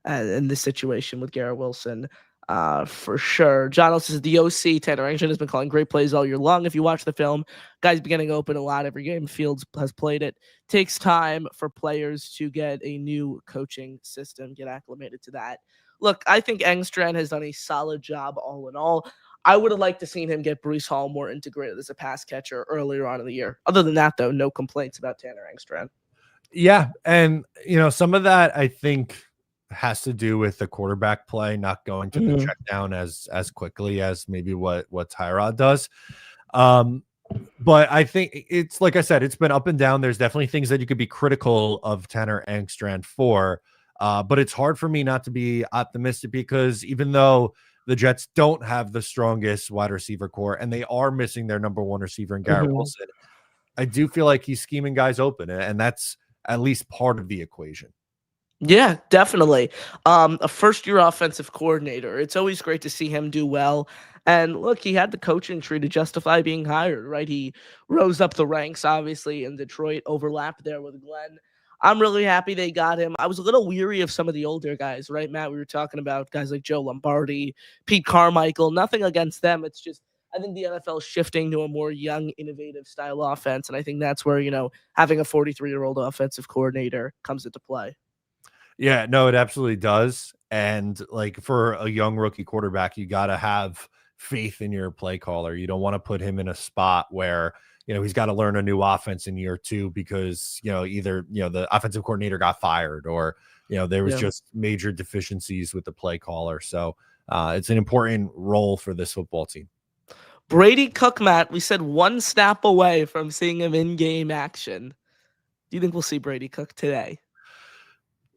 in this situation with Garrett Wilson. For sure. John says the OC, Tanner Engstrand, has been calling great plays all year long. If you watch the film, guys beginning open a lot every game. Fields has played it. Takes time for players to get a new coaching system, get acclimated to that. Look, I think Engstrand has done a solid job all in all. I would have liked to seen him get Breece Hall more integrated as a pass catcher earlier on in the year. Other than that, though, no complaints about Tanner Engstrand. Yeah, and some of that I think has to do with the quarterback play not going to the check down as quickly as maybe what Tyrod does. But I think it's like I said, it's been up and down. There's definitely things that you could be critical of Tanner Engstrand for. But it's hard for me not to be optimistic because even though the Jets don't have the strongest wide receiver core and they are missing their number 1 receiver in Garrett Wilson, I do feel like he's scheming guys open, and that's at least part of the equation. Yeah, definitely. A first-year offensive coordinator. It's always great to see him do well. And look, he had the coaching tree to justify being hired, right? He rose up the ranks, obviously, in Detroit, overlapped there with Glenn. I'm really happy they got him. I was a little weary of some of the older guys, right, Matt? We were talking about guys like Joe Lombardi, Pete Carmichael. Nothing against them. It's just I think the NFL is shifting to a more young, innovative style offense, and I think that's where, having a 43-year-old offensive coordinator comes into play. Yeah, no, it absolutely does. And like for a young rookie quarterback, you got to have faith in your play caller. You don't want to put him in a spot where he's got to learn a new offense in year 2 because, either, the offensive coordinator got fired or, there was just major deficiencies with the play caller. So it's an important role for this football team. Brady Cook, Matt, we said 1 snap away from seeing him in game action. Do you think we'll see Brady Cook today?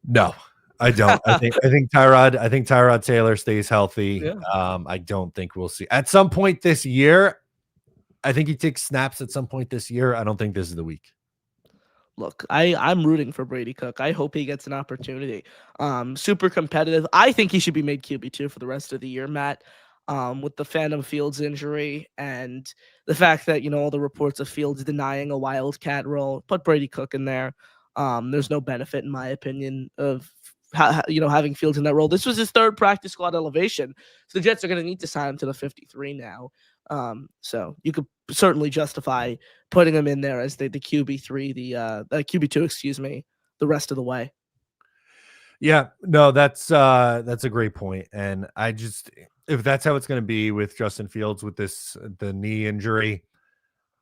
No, I don't. I think Tyrod Taylor stays healthy. Yeah. I don't think we'll see at some point this year. I think he takes snaps at some point this year. I don't think this is the week. Look, I'm rooting for Brady Cook. I hope he gets an opportunity. Super competitive. I think he should be made QB2 for the rest of the year, Matt. With the Phantom Fields injury and the fact that, all the reports of Fields denying a wildcat role, put Brady Cook in there. There's no benefit, in my opinion, of having Fields in that role. This was his third practice squad elevation, so the Jets are going to need to sign him to the 53 now. So you could certainly justify putting him in there as the QB3, the QB2, excuse me, the rest of the way. Yeah, no, that's a great point. And if that's how it's going to be with Justin Fields with the knee injury,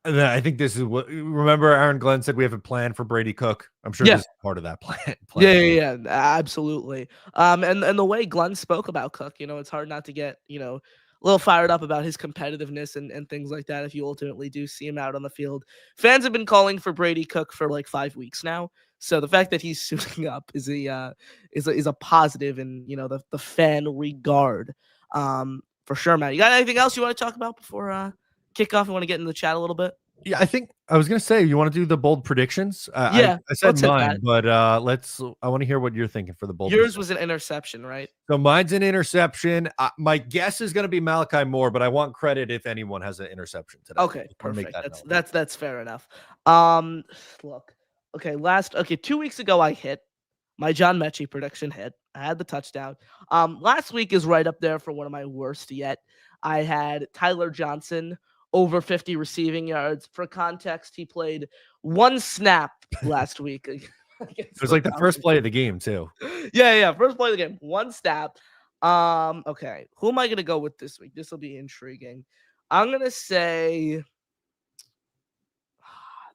then I think this is what. Remember, Aaron Glenn said we have a plan for Brady Cook. I'm sure this is part of that plan. Yeah, absolutely. And the way Glenn spoke about Cook, it's hard not to get a little fired up about his competitiveness and things like that. If you ultimately do see him out on the field, fans have been calling for Brady Cook for like 5 weeks now. So the fact that he's suiting up is a positive in the fan regard. For sure, Matt. You got anything else you want to talk about before kickoff? You want to get in the chat a little bit? Yeah, I think I was going to say, you want to do the bold predictions? Yeah, I said mine, but I want to hear what you're thinking for the bold. Yours was an interception, right? So mine's an interception. My guess is going to be Malachi Moore, but I want credit if anyone has an interception today. Okay, perfect. That's fair enough. Look, 2 weeks ago I hit my John Mechie prediction hit. I had the touchdown. Last week is right up there for one of my worst yet. I had Tyler Johnson over 50 receiving yards. For context, he played one snap last week. It was like the first play of the game, too. Yeah. First play of the game. One snap. Okay. Who am I going to go with this week? This will be intriguing. I'm going to say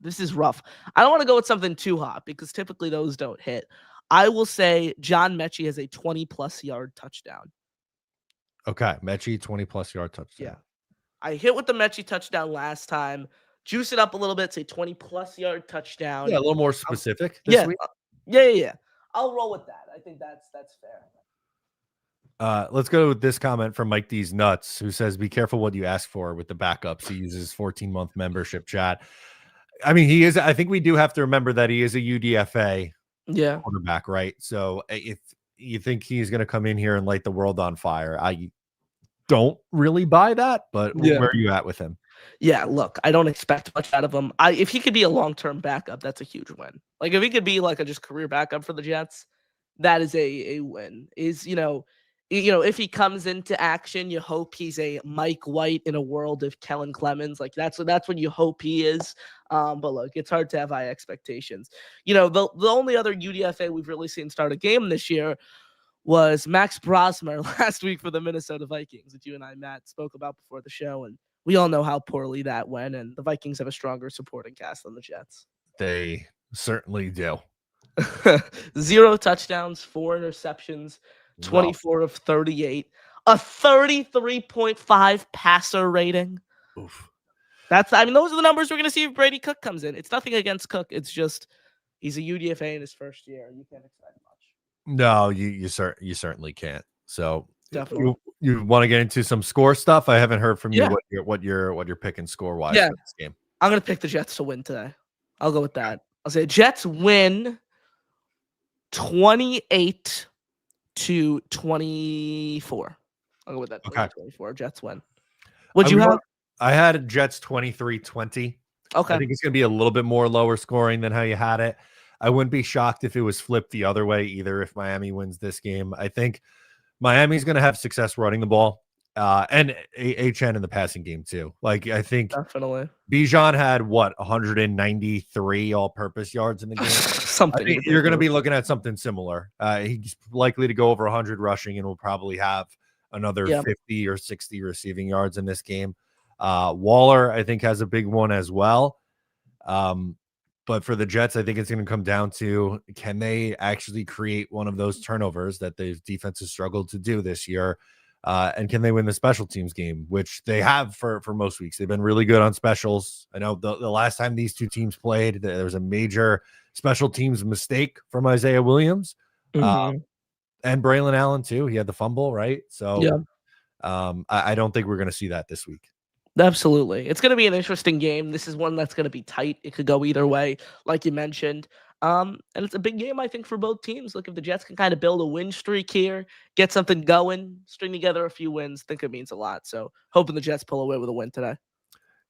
this is rough. I don't want to go with something too hot because typically those don't hit. I will say John Mechie has a 20-plus yard touchdown. Okay. Mechie, 20-plus yard touchdown. Yeah. I hit with the Mechie touchdown last time. Juice it up a little bit, say 20-plus yard touchdown. Yeah, a little more specific this week. Yeah. I'll roll with that. I think that's fair. Let's go with this comment from Mike D's Nuts, who says, "Be careful what you ask for with the backups." He uses 14-month membership chat. I mean, he is. I think we do have to remember that he is a UDFA quarterback, right? So if you think he's going to come in here and light the world on fire, I don't really buy that. But where are you at with him? Yeah, look, I don't expect much out of him. If he could be a long-term backup, that's a huge win. Like if he could be like a just career backup for the Jets, that is a win. If he comes into action, you hope he's a Mike White in a world of Kellen Clemens. Like that's what you hope he is. But look, it's hard to have high expectations. The only other UDFA we've really seen start a game this year was Max Brosmer last week for the Minnesota Vikings that you and I, Matt, spoke about before the show. And we all know how poorly that went. And the Vikings have a stronger supporting cast than the Jets. They certainly do. 0 touchdowns, 4 interceptions. 24 of 38, a 33.5 passer rating. Oof. Those are the numbers we're going to see if Brady Cook comes in. It's nothing against Cook. It's just he's a UDFA in his first year. You can't expect much. No, you certainly can't. So definitely, you want to get into some score stuff? I haven't heard from you what you're picking score wise for this game. I'm going to pick the Jets to win today. I'll go with that. I'll say Jets win 28 to 24. I'll go with that. Okay. 24. Jets win. What'd you have? I had Jets 23-20. Okay. I think it's going to be a little bit more lower scoring than how you had it. I wouldn't be shocked if it was flipped the other way either if Miami wins this game. I think Miami's going to have success running the ball and HN in the passing game too. Like I think definitely Bijan had 193 all-purpose yards in the game. You're going to be looking at something similar. He's likely to go over 100 rushing and will probably have another 50 or 60 receiving yards in this game. Waller, I think, has a big one as well. But for the Jets, I think it's going to come down to, can they actually create one of those turnovers that the defense has struggled to do this year? And can they win the special teams game, which they have for most weeks? They've been really good on specials. I know the last time these two teams played, there was a major special teams mistake from Isaiah Williams and Braylon Allen too. He had the fumble, right? So I don't think we're going to see that this week. Absolutely. It's going to be an interesting game. This is one that's going to be tight. It could go either way, like you mentioned. And it's a big game, I think, for both teams. Look, if the Jets can kind of build a win streak here, get something going, string together a few wins, I think it means a lot. So hoping the Jets pull away with a win today.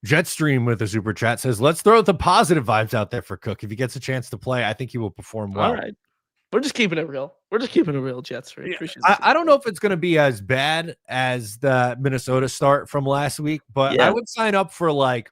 Jetstream with a super chat says, let's throw the positive vibes out there for Cook. If he gets a chance to play, I think he will perform well. All right. We're just keeping it real. We're just keeping it real, Jets. Yeah, Appreciate I don't know if it's going to be as bad as the Minnesota start from last week, but I Yeah. would sign up for like,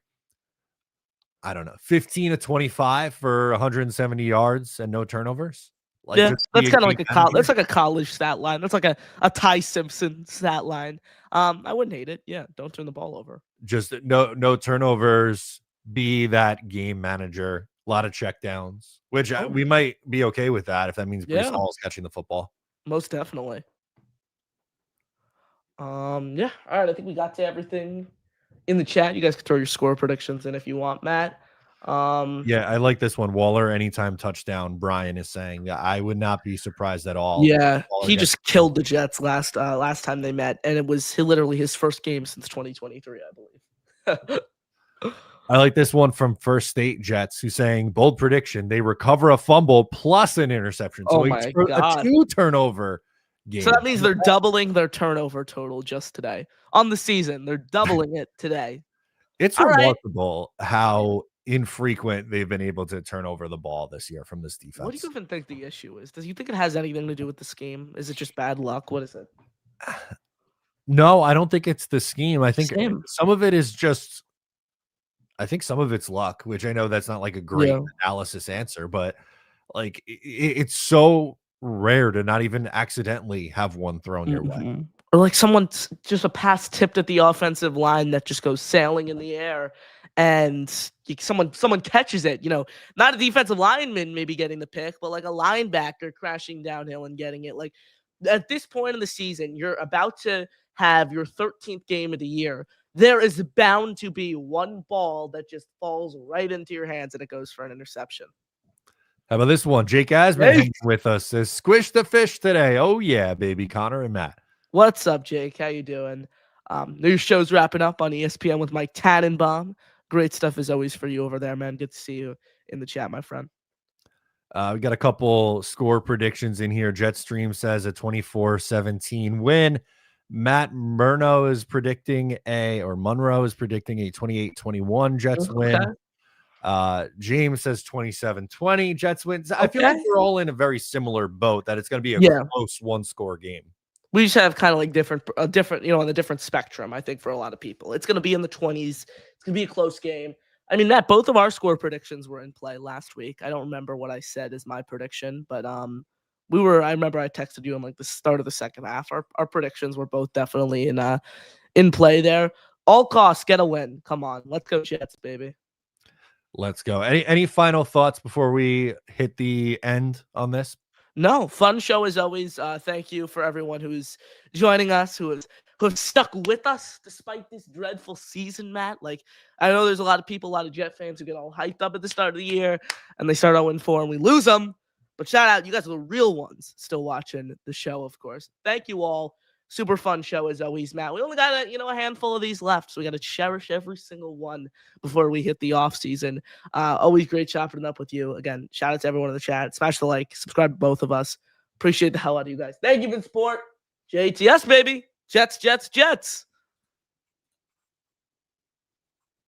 I don't know, 15 to 25 for 170 yards and no turnovers. Like Yeah, just be that's a kind of game like a manager. that's like a college stat line. That's like a Ty Simpson stat line. I wouldn't hate it. Yeah, don't turn the ball over. Just no turnovers. Be that game manager. A lot of checkdowns, which Oh, we might be okay with that if that means Brees yeah, Hall is catching the football. most definitely. Yeah. All right, I think we got to everything in the chat. You guys can throw your score predictions in if you want, Matt. Yeah, I like this one. Waller anytime touchdown. Brian is saying that I would not be surprised at all. Yeah, Waller he gets just killed the Jets last time they met, and it was literally his first game since 2023, I believe. I like this one from First State Jets, who's saying bold prediction: they recover a fumble plus an interception, so Oh my a God. 2 turnover game. So that means they're doubling their turnover total just today on the season. They're doubling it today. It's All right. remarkable how infrequent they've been able to turn over the ball this year from this defense. What do you even think the issue is? Do you think it has anything to do with the scheme? Is it just bad luck? What is it? No, I don't think it's the scheme. I think Same. some of it is just. I think some of it's luck, which I know that's not like a great Yeah. analysis answer, but like it's so rare to not even accidentally have one thrown your way. Mhm. Or like just a pass tipped at the offensive line that just goes sailing in the air, and someone catches it. Not a defensive lineman maybe getting the pick, but like a linebacker crashing downhill and getting it. Like at this point in the season, you're about to have your 13th game of the year. There is bound to be one ball that just falls right into your hands and it goes for an interception. How about this one? Jake Asman Hey. hanging with us says, "Squish the fish today." Oh yeah, baby. Connor and Matt. What's up, Jake? How you doing? New show's wrapping up on ESPN with Mike Tannenbaum. Great stuff as always for you over there, man. Good to see you in the chat, my friend. We got a couple score predictions in here. Jetstream says a 24-17 win. Matt Monroe is predicting a 28-21 Jets win. James says 27-20 Jets win. I feel like we're all in a very similar boat that it's going to be a close one-score game. We just have kind of like different, on a different spectrum, I think, for a lot of people. It's going to be in the 20s. It's going to be a close game. I mean, Matt, both of our score predictions were in play last week. I don't remember what I said as my prediction, but I remember I texted you in like the start of the second half. Our predictions were both definitely in play there. All costs, get a win. Come on. Let's go Jets, baby. Let's go. Any final thoughts before we hit the end on this? No, fun show as always. Thank you for everyone who's joining us, who have stuck with us despite this dreadful season, Matt. Like, I know there's a lot of people, a lot of Jet fans who get all hyped up at the start of the year and they start 0-4 and we lose them. But shout out, you guys are the real ones still watching the show, of course. Thank you all. Super fun show as always, Matt. We only got a handful of these left, so we got to cherish every single one before we hit the off season. Always great chopping it up with you. Again, shout out to everyone in the chat. Smash the like, subscribe to both of us. Appreciate the hell out of you guys. Thank you for the support. JTS, baby. Jets, Jets, Jets.